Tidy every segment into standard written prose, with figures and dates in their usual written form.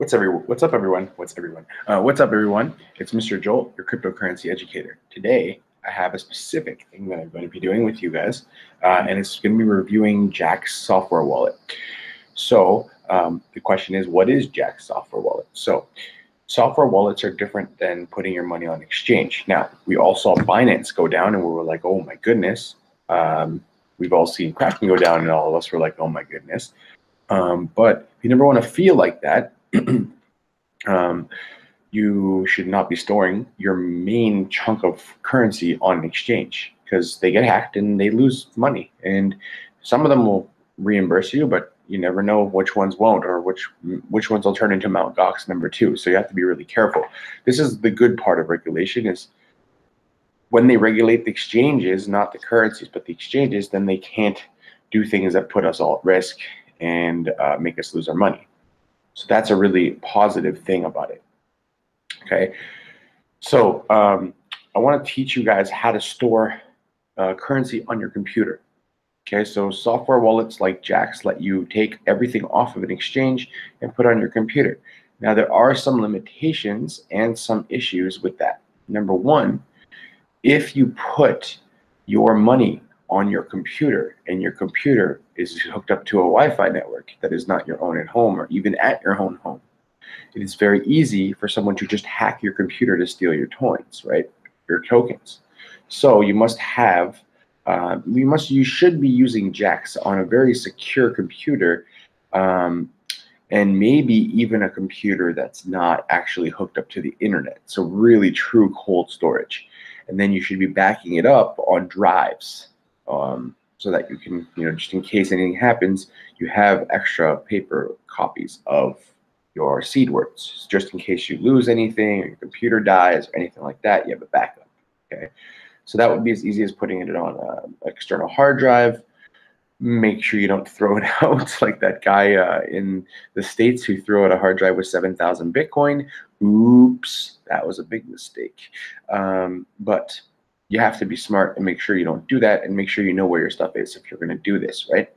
What's up, everyone? It's Mr. Joel, your cryptocurrency educator. Today, I have a specific thing that I'm going to be doing with you guys, and it's going to be reviewing Jaxx software wallet. So the question is, what is Jaxx software wallet? So software wallets are different than putting your money on exchange. Now, we all saw Binance go down, and we were like, oh my goodness. We've all seen Kraken go down, and all of us were like, oh my goodness. But you never want to feel like that. You should not be storing your main chunk of currency on an exchange because they get hacked and they lose money. And some of them will reimburse you, but you never know which ones won't, or which ones will turn into Mt. Gox #2. So you have to be really careful. This is the good part of regulation, is when they regulate the exchanges, not the currencies, but the exchanges, then they can't do things that put us all at risk and make us lose our money. So that's a really positive thing about it. Okay, so I want to teach you guys how to store currency on your computer. Okay, so software wallets like Jaxx let you take everything off of an exchange and put on your computer. Now, there are some limitations and some issues with that. Number one, if you put your money on your computer and your computer is hooked up to a Wi-Fi network that is not your own at home or even at your own home, it is very easy for someone to just hack your computer to steal your coins, right? Your tokens. So you must have, you should be using Jaxx on a very secure computer, and maybe even a computer that's not actually hooked up to the internet. So really true cold storage. And then you should be backing it up on drives, so that you can, just in case anything happens, you have extra paper copies of your seed words, just in case you lose anything or your computer dies or anything like that. You have a backup. Okay, so that would be as easy as putting it on an external hard drive. Make sure you don't throw it out like that guy in the States who threw out a hard drive with 7,000 Bitcoin. Oops, that was a big mistake. But you have to be smart and make sure you don't do that, and make sure you know where your stuff is if you're going to do this, right?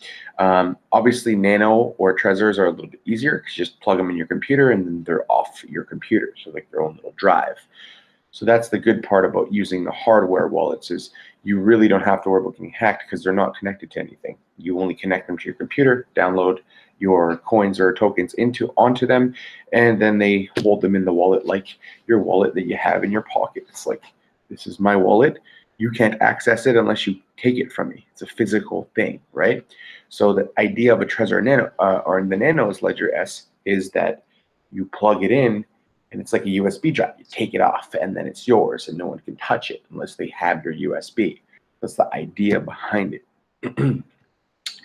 Obviously, Nano or Trezors are a little bit easier because you just plug them in your computer and then they're off your computer, so like their own little drive. So that's the good part about using the hardware wallets, is you really don't have to worry about getting hacked because they're not connected to anything. You only connect them to your computer, download your coins or tokens onto them, and then they hold them in the wallet like your wallet that you have in your pocket. It's like, this is my wallet. You can't access it unless you take it from me. It's a physical thing, right? So the idea of a Trezor Nano or the Nano's Ledger S is that you plug it in, and it's like a USB drive. You take it off, and then it's yours, and no one can touch it unless they have your USB. That's the idea behind it.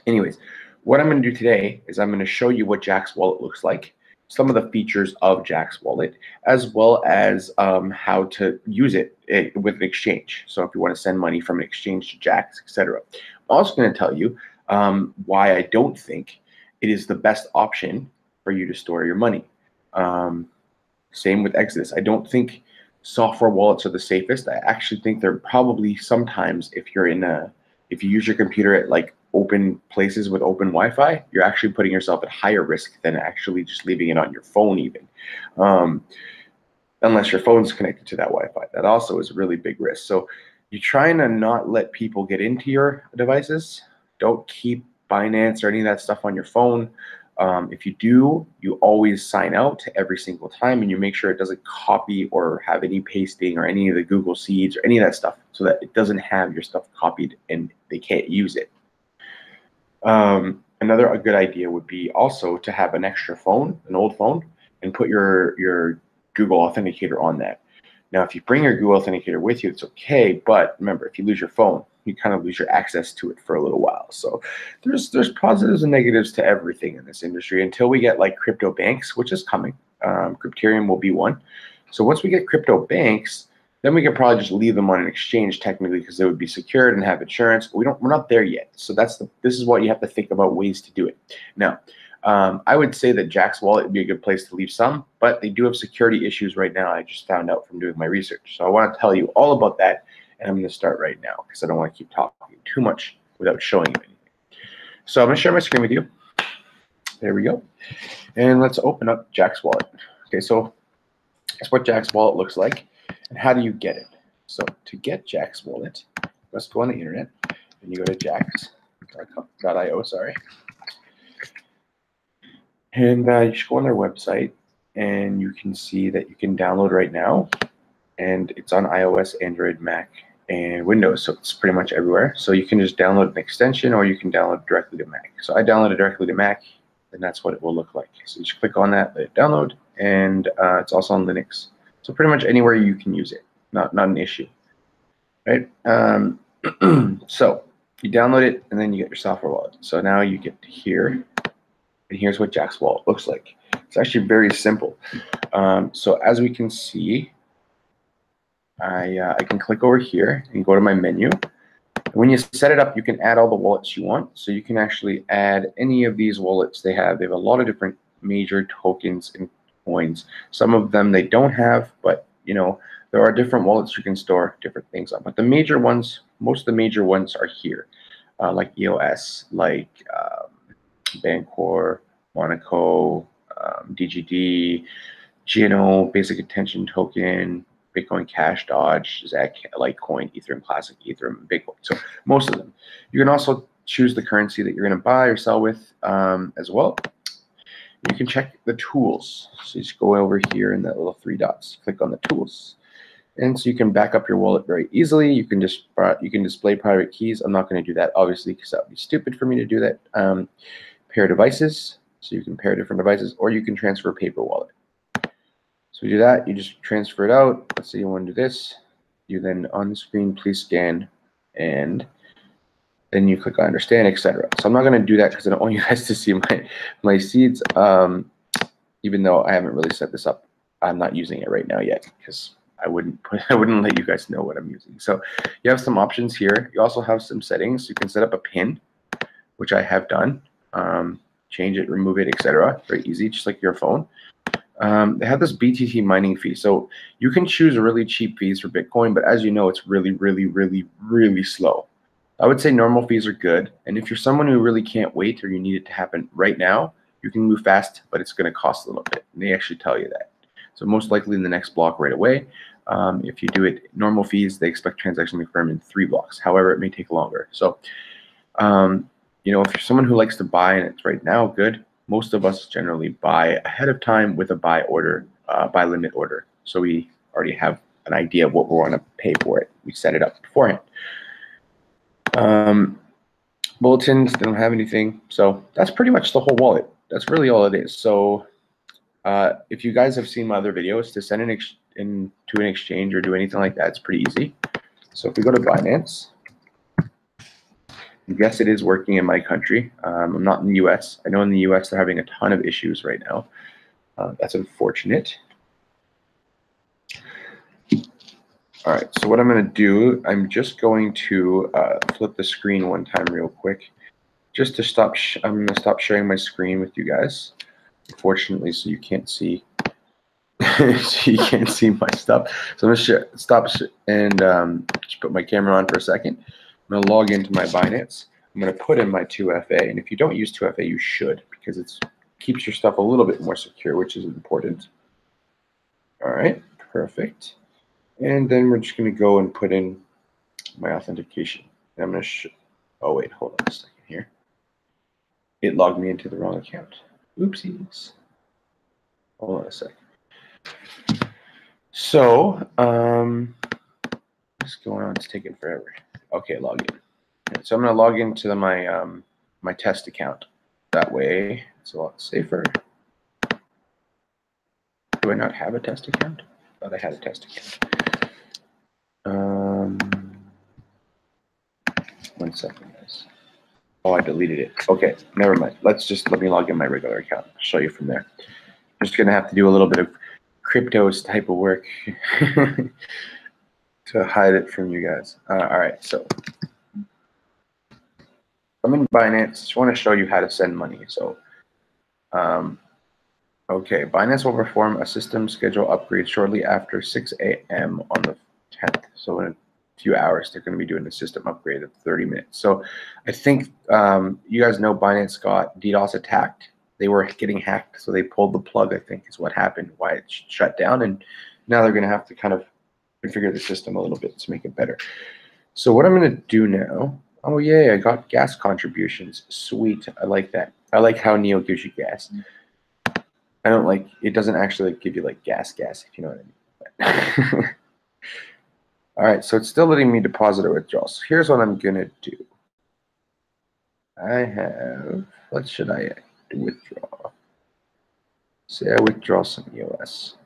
Anyways, what I'm going to do today is I'm going to show you what Jaxx Wallet looks like, some of the features of Jaxx Wallet, as well as how to use it with an exchange. So if you want to send money from an exchange to Jaxx, etc. I'm also going to tell you why I don't think it is the best option for you to store your money. Same with Exodus. I don't think software wallets are the safest. I actually think they're probably sometimes, if you use your computer at like open places with open Wi-Fi, you're actually putting yourself at higher risk than actually just leaving it on your phone even. Unless your phone's connected to that Wi-Fi. That also is a really big risk. So you're trying to not let people get into your devices. Don't keep Binance or any of that stuff on your phone. If you do, you always sign out every single time, and you make sure it doesn't copy or have any pasting or any of the Google Seeds or any of that stuff, so that it doesn't have your stuff copied and they can't use it. A good idea would be also to have an extra phone, an old phone, and put your Google Authenticator on that. Now, if you bring your Google Authenticator with you, it's okay, but remember, if you lose your phone, you kind of lose your access to it for a little while. So there's positives and negatives to everything in this industry until we get like crypto banks, which is coming. Crypterium will be one. So once we get crypto banks, then we could probably just leave them on an exchange technically, because they would be secured and have insurance. But we're not there yet. So this is what you have to think about, ways to do it. Now, I would say that Jaxx Wallet would be a good place to leave some, but they do have security issues right now. I just found out from doing my research. So I want to tell you all about that, and I'm going to start right now because I don't want to keep talking too much without showing you anything. So I'm going to share my screen with you. There we go. And let's open up Jaxx Wallet. Okay, so that's what Jaxx Wallet looks like. And how do you get it? So to get Jaxx Wallet, let's go on the internet and you go to jaxx.io, sorry. And you should go on their website and you can see that you can download right now. And it's on iOS, Android, Mac, and Windows, so it's pretty much everywhere. So you can just download an extension or you can download directly to Mac. So I downloaded directly to Mac, and that's what it will look like. So you just click on that, let it download, and it's also on Linux. So pretty much anywhere you can use it, not an issue, right? So you download it, and then you get your software wallet. So now you get to here, and here's what Jaxx Wallet looks like. It's actually very simple. So as we can see, I can click over here and go to my menu. When you set it up, you can add all the wallets you want. So you can actually add any of these wallets they have. They have a lot of different major tokens and coins. Some of them they don't have, but you know, there are different wallets you can store different things on. But the major ones, most of the major ones are here, like EOS, like Bancor, Monaco, DGD, GNO, Basic Attention Token, Bitcoin Cash, Dodge, ZEC, Litecoin, Ethereum Classic, Ethereum, Bitcoin. So most of them. You can also choose the currency that you're going to buy or sell with as well. You can check the tools. So you just go over here in that little three dots, click on the tools. And so you can back up your wallet very easily. You can just display private keys. I'm not going to do that, obviously, because that would be stupid for me to do that. Pair devices. So you can pair different devices, or you can transfer paper wallet. So you do that, you just transfer it out. Let's say you want to do this. You then on the screen, please scan, and then you click on understand, etc. So I'm not going to do that because I don't want you guys to see my seeds. Even though I haven't really set this up, I'm not using it right now yet because I wouldn't let you guys know what I'm using. So you have some options here. You also have some settings. You can set up a pin, which I have done. Change it, remove it, etc. Very easy, just like your phone. They have this BTC mining fee. So you can choose really cheap fees for Bitcoin, but as you know, it's really, really, really, really slow. I would say normal fees are good. And if you're someone who really can't wait or you need it to happen right now, you can move fast, but it's going to cost a little bit. And they actually tell you that. So most likely in the next block right away. If you do it normal fees, they expect transaction to confirm in 3 blocks. However, it may take longer. So, you know, if you're someone who likes to buy and it's right now, good. Most of us generally buy ahead of time with a buy limit order. So we already have an idea of what we want to pay for it. We set it up beforehand. Bulletins, they don't have anything. So that's pretty much the whole wallet. That's really all it is. So if you guys have seen my other videos, to send into an exchange or do anything like that, it's pretty easy. So if we go to Binance, yes, it is working in my country. I'm not in the US. I know in the US they're having a ton of issues right now. That's unfortunate. All right, so what I'm going to do, I'm just going to flip the screen one time real quick. Just to stop, I'm going to stop sharing my screen with you guys. Unfortunately, so you can't see, so you can't see my stuff. So I'm going to stop and just put my camera on for a second. I'm going to log into my Binance. I'm going to put in my 2FA, and if you don't use 2FA, you should, because it keeps your stuff a little bit more secure, which is important. All right, perfect. And then we're just going to go and put in my authentication. And I'm going to oh wait, hold on a second here. It logged me into the wrong account. Oopsies. Hold on a second. So, what's going on? It's taking forever. Okay, log in. So I'm going to log into my my test account. That way, it's a lot safer. Do I not have a test account? I thought I had a test account. 1 second, guys. Oh, I deleted it. Okay, never mind. Let me log in my regular account. I'll show you from there. Just gonna have to do a little bit of cryptos type of work to hide it from you guys. All right, so I'm in Binance. Just want to show you how to send money. So, okay, Binance will perform a system schedule upgrade shortly after 6 a.m. on the 10th. So in a few hours, they're going to be doing the system upgrade of 30 minutes. So I think you guys know Binance got DDoS attacked. they were getting hacked, so they pulled the plug, I think is what happened, why it shut down, and now they're going to have to kind of configure the system a little bit to make it better. So what I'm going to do now, oh yeah, I got gas contributions. Sweet, I like that. I like how Neo gives you gas. I don't like, it doesn't actually give you like gas, if you know what I mean. All right, so it's still letting me deposit or withdraw. So here's what I'm going to do. I have, what should I withdraw? Say I withdraw some EOS.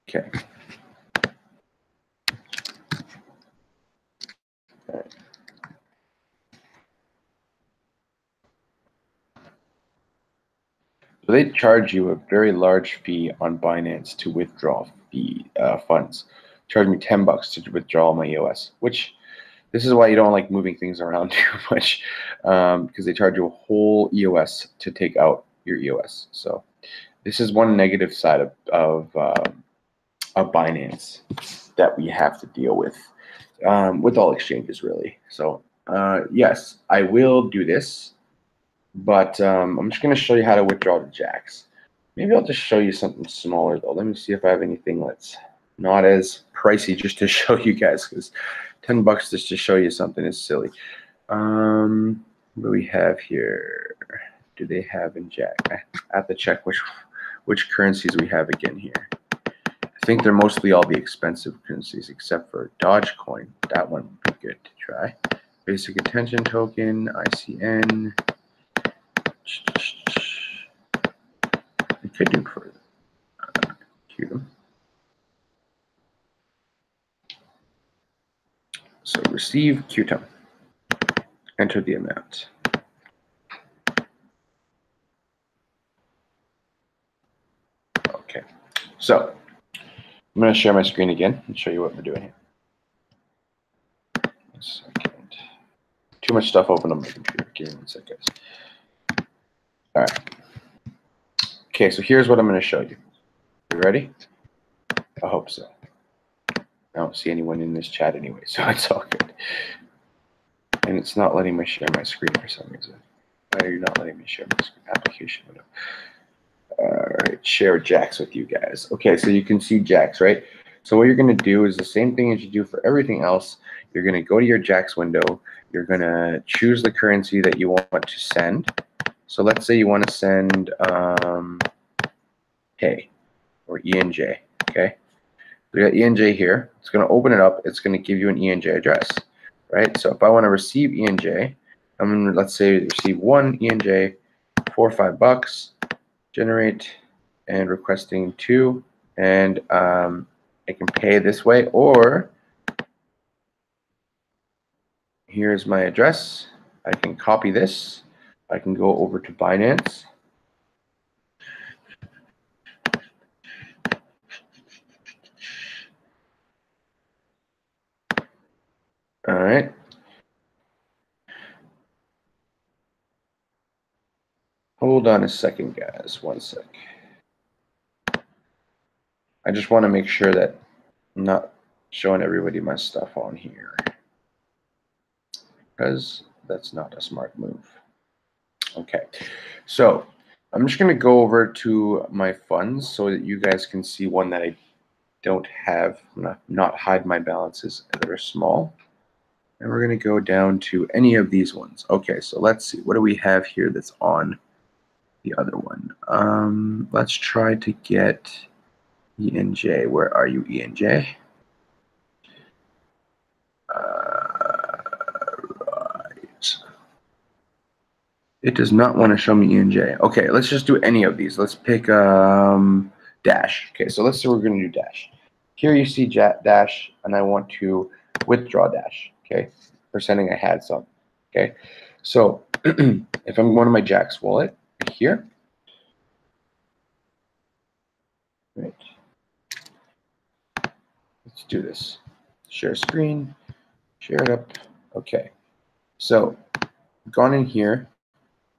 Okay. So they charge you a very large fee on Binance to withdraw funds. Charge me $10 to withdraw my EOS, which this is why you don't like moving things around too much, because they charge you a whole EOS to take out your EOS. So this is one negative side of Binance that we have to deal with all exchanges, really. So yes, I will do this. But I'm just going to show you how to withdraw to Jaxx. Maybe I'll just show you something smaller, though. Let me see if I have anything that's not as pricey just to show you guys, because $10 just to show you something is silly. What do we have here? Do they have in Jaxx? I have to check which currencies we have again here. I think they're mostly all the expensive currencies, except for Dogecoin. That one would be good to try. Basic Attention Token, ICN. We could do for Q. So receive QTOM. Enter the amount. Okay. So I'm going to share my screen again and show you what we're doing here. 1 second. Too much stuff open on my computer. Give me 1 second. All right. Okay, so here's what I'm going to show you. You ready? I hope so. I don't see anyone in this chat anyway, so it's all good. And it's not letting me share my screen for some reason. Why are you not letting me share my screen? Application window. All right, share Jaxx with you guys. Okay, so you can see Jaxx, right? So what you're going to do is the same thing as you do for everything else. You're going to go to your Jaxx window. You're going to choose the currency that you want to send. So let's say you want to send K or ENJ, okay? We got ENJ here. It's going to open it up. It's going to give you an ENJ address, right? So if I want to receive ENJ, I'm going to, let's say, receive one ENJ, $4 or $5, generate, and requesting 2, and I can pay this way, or here's my address. I can copy this. I can go over to Binance. All right. Hold on a second, guys. 1 sec. I just want to make sure that I'm not showing everybody my stuff on here, because that's not a smart move. Okay, so I'm just going to go over to my funds so that you guys can see one that I don't have, not hide my balances that are small. And we're going to go down to any of these ones. Okay, so let's see. What do we have here that's on the other one? Let's try to get ENJ. Where are you, ENJ? Right. It does not want to show me ENJ. Okay, let's just do any of these. Let's pick Dash. Okay, so let's say we're going to do Dash. Here you see Dash, and I want to withdraw Dash. Okay, pretending I had some. Okay, so if I'm going to my Jaxx wallet here, right? Let's do this. Share screen, share it up. Okay, so gone in here.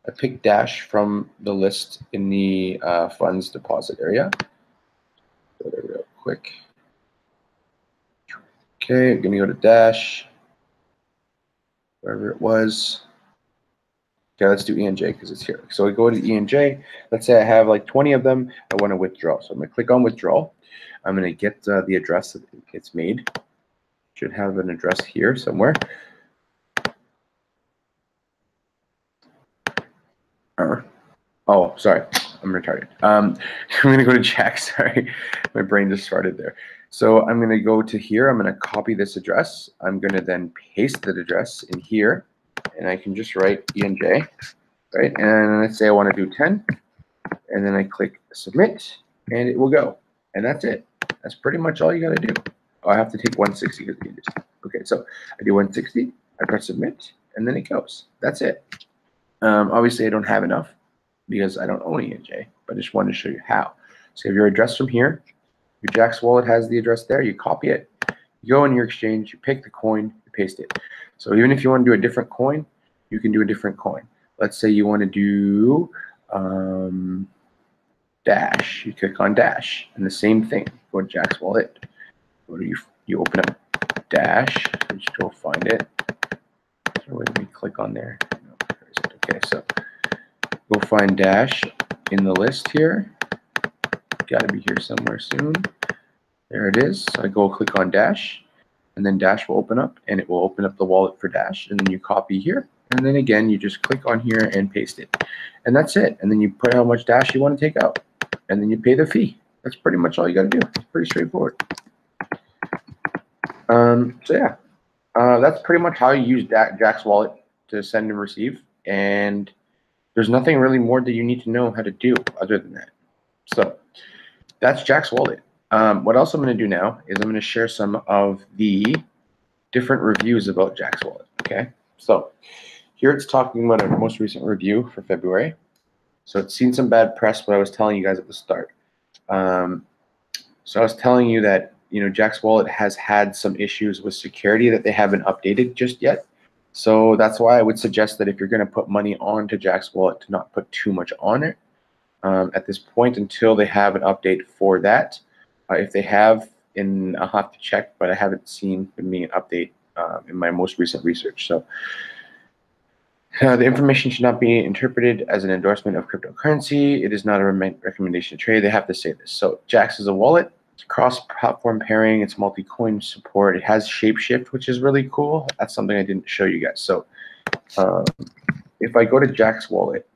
I pick Dash from the list in the funds deposit area. Go there real quick. Okay, I'm gonna go to Dash, wherever it was. Okay, let's do ENJ because it's here. So I go to ENJ. Let's say I have like 20 of them. I want to withdraw. So I'm going to click on withdrawal. I'm going to get the address that it gets made. Should have an address here somewhere. Oh, sorry. I'm retarded. I'm going to go to Jaxx. Sorry. My brain just started there. So I'm going to go to here. I'm going to copy this address. I'm going to then paste that address in here. And I can just write ENJ. Right, and let's say I want to do 10, and then I click submit, and it will go, and that's it. That's pretty much all you got to do. Oh, I have to take 160 because you just okay. So I do 160, I press submit, and then it goes. That's it. Obviously, I don't have enough because I don't own ENJ, but I just wanted to show you how. So you have your address from here. Your Jaxx wallet has the address there. You copy it. You go in your exchange. You pick the coin. You paste it. So even if you want to do a different coin, you can do a different coin. Let's say you want to do Dash. You click on Dash, and the same thing. Go to Jaxx Wallet. Go to you open up Dash. Just go find it. So let me click on there. No, where is it? Okay, so go find Dash in the list here. Got to be here somewhere soon. There it is. So I go click on Dash, and then Dash will open up, and it will open up the wallet for Dash, and then you copy here. And then again, you just click on here and paste it. And that's it. And then you put how much Dash you want to take out. And then you pay the fee. That's pretty much all you got to do. It's pretty straightforward. So yeah, that's pretty much how you use Jaxx Wallet to send and receive. And there's nothing really more that you need to know how to do other than that. So that's Jaxx Wallet. What else I'm going to do now is I'm going to share some of the different reviews about Jaxx Wallet. Okay, so here it's talking about a most recent review for February. So it's seen some bad press, what I was telling you guys at the start. So I was telling you that Jaxx Wallet has had some issues with security that they haven't updated just yet. So that's why I would suggest that if you're going to put money onto Jaxx Wallet, to not put too much on it at this point until they have an update for that. If they have, I'll have to check, but I haven't seen me an update in my most recent research. So the information should not be interpreted as an endorsement of cryptocurrency. It is not a recommendation to trade. They have to say this. So Jaxx is a wallet. It's cross-platform pairing. It's multi-coin support. It has shapeshift, which is really cool. That's something I didn't show you guys. So if I go to Jaxx Wallet,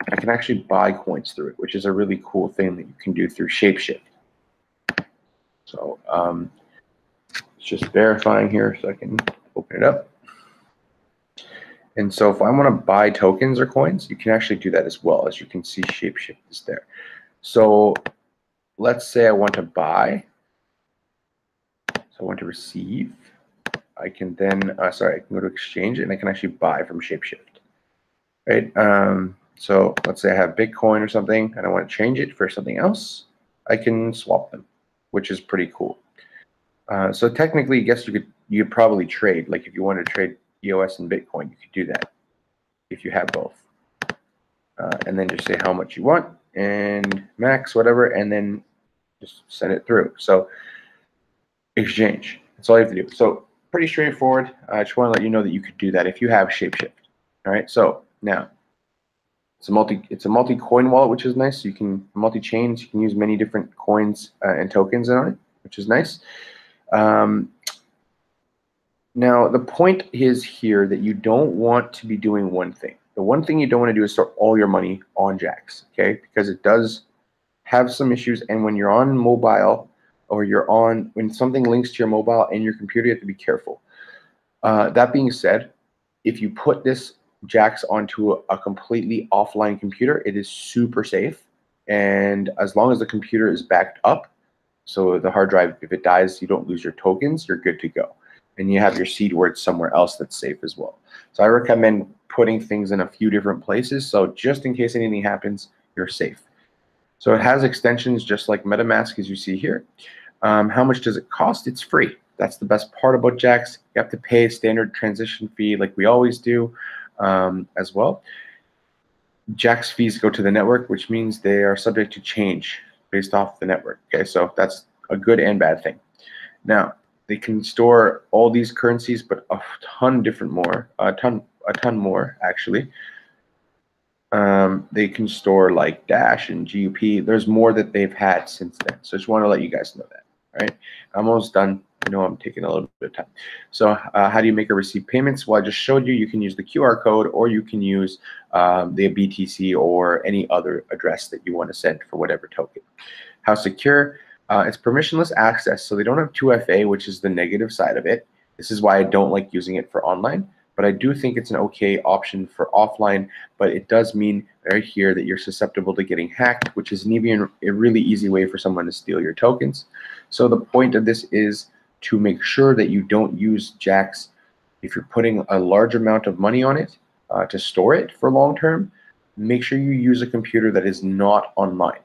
I can actually buy coins through it, which is a really cool thing that you can do through shapeshift. So it's just verifying here so I can open it up. And so if I want to buy tokens or coins, you can actually do that as well. As you can see, shapeshift is there. So let's say I want to buy. So I want to receive. I can then, I can go to exchange and I can actually buy from shapeshift. Right? So let's say I have Bitcoin or something and I want to change it for something else. I can swap them, which is pretty cool. So technically, I guess you could probably trade. Like if you want to trade EOS and Bitcoin, you could do that if you have both. And then just say how much you want and max, whatever, and then just send it through. So exchange. That's all you have to do. So pretty straightforward. I just want to let you know that you could do that if you have shapeshift. All right. So now it's a multi-coin wallet, which is nice. You can multi-chains. You can use many different coins and tokens on it, which is nice. Now, the point is here that you don't want to be doing one thing. The one thing you don't want to do is store all your money on Jaxx, okay? Because it does have some issues, and when you're on mobile or when something links to your mobile and your computer, you have to be careful. That being said, if you put this Jaxx onto a completely offline computer, it is super safe, and as long as the computer is backed up, so the hard drive, if it dies, you don't lose your tokens, you're good to go. And you have your seed words somewhere else that's safe as well. So I recommend putting things in a few different places, so just in case anything happens, you're safe. So it has extensions just like MetaMask, as you see here. How much does it cost? It's free. That's the best part about Jaxx. You have to pay a standard transition fee like we always do as well. Jaxx fees go to the network, which means they are subject to change based off the network. Okay, so that's a good and bad thing. Now, they can store all these currencies, but a ton more actually. They can store like Dash and GUP. There's more that they've had since then. So I just want to let you guys know that. All right, I'm almost done. I know I'm taking a little bit of time. So how do you make or receive payments? Well, I just showed you. You can use the QR code, or you can use the BTC or any other address that you want to send for whatever token. How secure? It's permissionless access, so they don't have 2FA, which is the negative side of it. This is why I don't like using it for online, but I do think it's an okay option for offline. But it does mean right here that you're susceptible to getting hacked, which is a really easy way for someone to steal your tokens. So the point of this is to make sure that you don't use Jaxx if you're putting a large amount of money on it to store it for long term. Make sure you use a computer that is not online,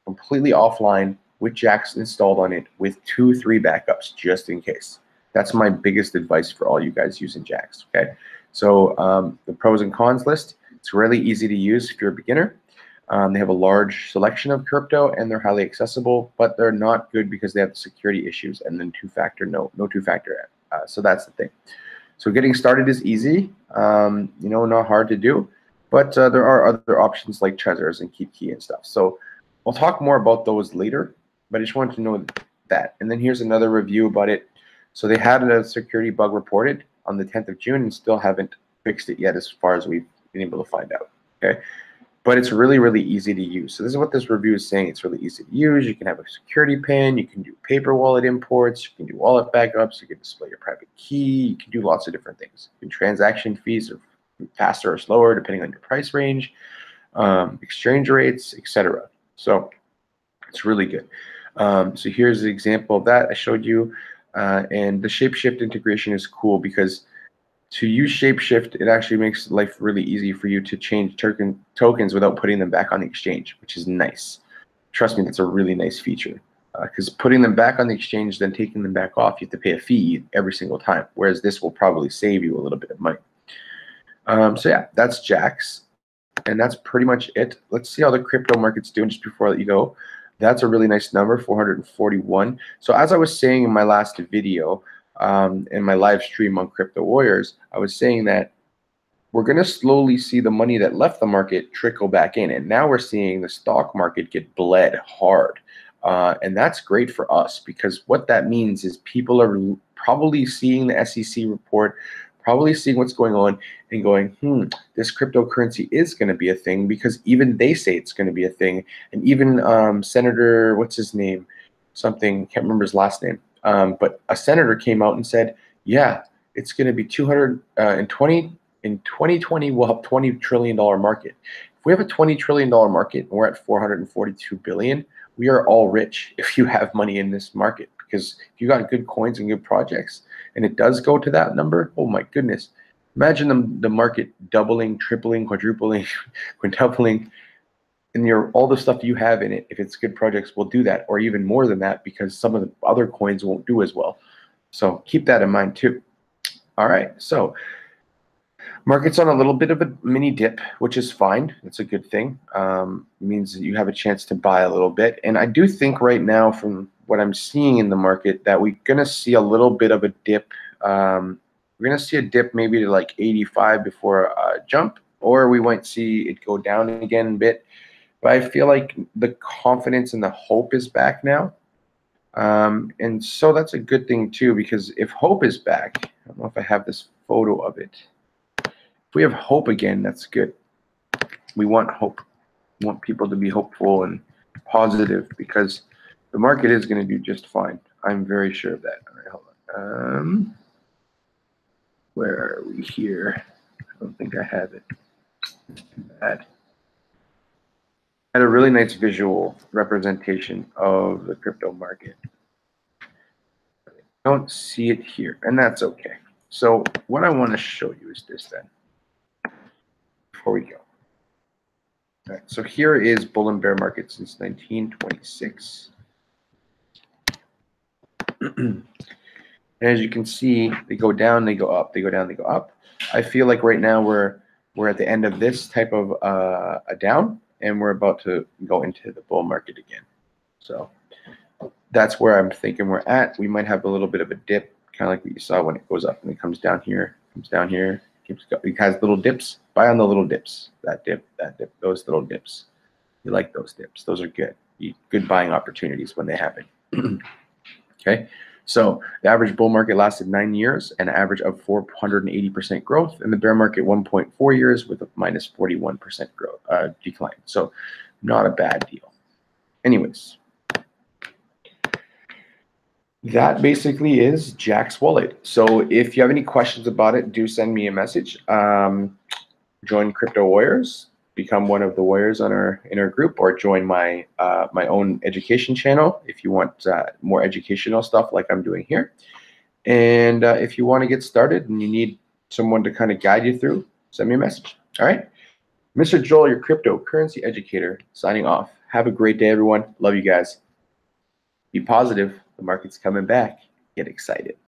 completely offline with Jaxx installed on it with 2-3 backups just in case. That's my biggest advice for all you guys using Jaxx. Okay, so the pros and cons list. It's really easy to use if you're a beginner. They have a large selection of crypto and they're highly accessible, but they're not good because they have the security issues and then no two-factor. So that's the thing. So getting started is easy, not hard to do, but there are other options like Trezors and KeepKey and stuff. So I'll talk more about those later, but I just wanted to know that. And then here's another review about it. So they had a security bug reported on the 10th of June and still haven't fixed it yet as far as we've been able to find out. Okay, but it's really, really easy to use. So this is what this review is saying. It's really easy to use. You can have a security pin. You can do paper wallet imports. You can do wallet backups. You can display your private key. You can do lots of different things. Transaction fees are faster or slower depending on your price range, exchange rates, etc. So it's really good. So here's an example of that I showed you. And the Shapeshift integration is cool because to use Shapeshift, it actually makes life really easy for you to change tokens without putting them back on the exchange, which is nice. Trust me, that's a really nice feature. Because putting them back on the exchange, then taking them back off, you have to pay a fee every single time, whereas this will probably save you a little bit of money. So yeah, that's Jaxx, and that's pretty much it. Let's see how the crypto market's doing just before I let you go. That's a really nice number, 441. So as I was saying in my last video, in my live stream on Crypto Warriors, I was saying that we're going to slowly see the money that left the market trickle back in. And now we're seeing the stock market get bled hard. And that's great for us because what that means is people are probably seeing the SEC report, probably seeing what's going on and going, this cryptocurrency is going to be a thing because even they say it's going to be a thing. And even Senator, what's his name? Something, can't remember his last name. But a senator came out and said, yeah, it's going to be 2020, we'll have $20 trillion market. If we have a $20 trillion market and we're at 442 billion, we are all rich if you have money in this market. Because if you got good coins and good projects, and it does go to that number, oh my goodness. Imagine the market doubling, tripling, quadrupling, quintupling, and all the stuff you have in it, if it's good projects, will do that, or even more than that, because some of the other coins won't do as well. So keep that in mind too. All right, so market's on a little bit of a mini dip, which is fine. It's a good thing. It means that you have a chance to buy a little bit. And I do think right now, from what I'm seeing in the market, that we're going to see a little bit of a dip. We're going to see a dip maybe to like 85 before a jump, or we might see it go down again a bit. But I feel like the confidence and the hope is back now. And so that's a good thing too, because if hope is back, I don't know if I have this photo of it. If we have hope again, that's good. We want hope. We want people to be hopeful and positive because the market is going to do just fine. I'm very sure of that. All right, hold on. Where are we here? I don't think I have it. Bad. Had a really nice visual representation of the crypto market. I don't see it here, and that's okay. So what I want to show you is this then, before we go. All right, so here is bull and bear market since 1926. And as you can see, they go down, they go up, they go down, they go up. I feel like right now we're we're at the end of this type of a down, and we're about to go into the bull market again. So that's where I'm thinking we're at. We might have a little bit of a dip, kind of like what you saw when it goes up and it comes down here, it has little dips. Buy on the little dips. That dip, those little dips. You like those dips. Those are good. Good buying opportunities when they happen. Okay. So the average bull market lasted 9 years, an average of 480% growth, and the bear market 1.4 years with a minus 41% growth decline. So not a bad deal. Anyways, that basically is Jaxx Wallet. So if you have any questions about it, do send me a message. Join Crypto Warriors, become one of the warriors in our group, or join my my own education channel if you want more educational stuff like I'm doing here. And if you want to get started and you need someone to kind of guide you through, send me a message. All right. Mr. Joel, your cryptocurrency educator, signing off. Have a great day, everyone. Love you guys. Be positive. The market's coming back. Get excited.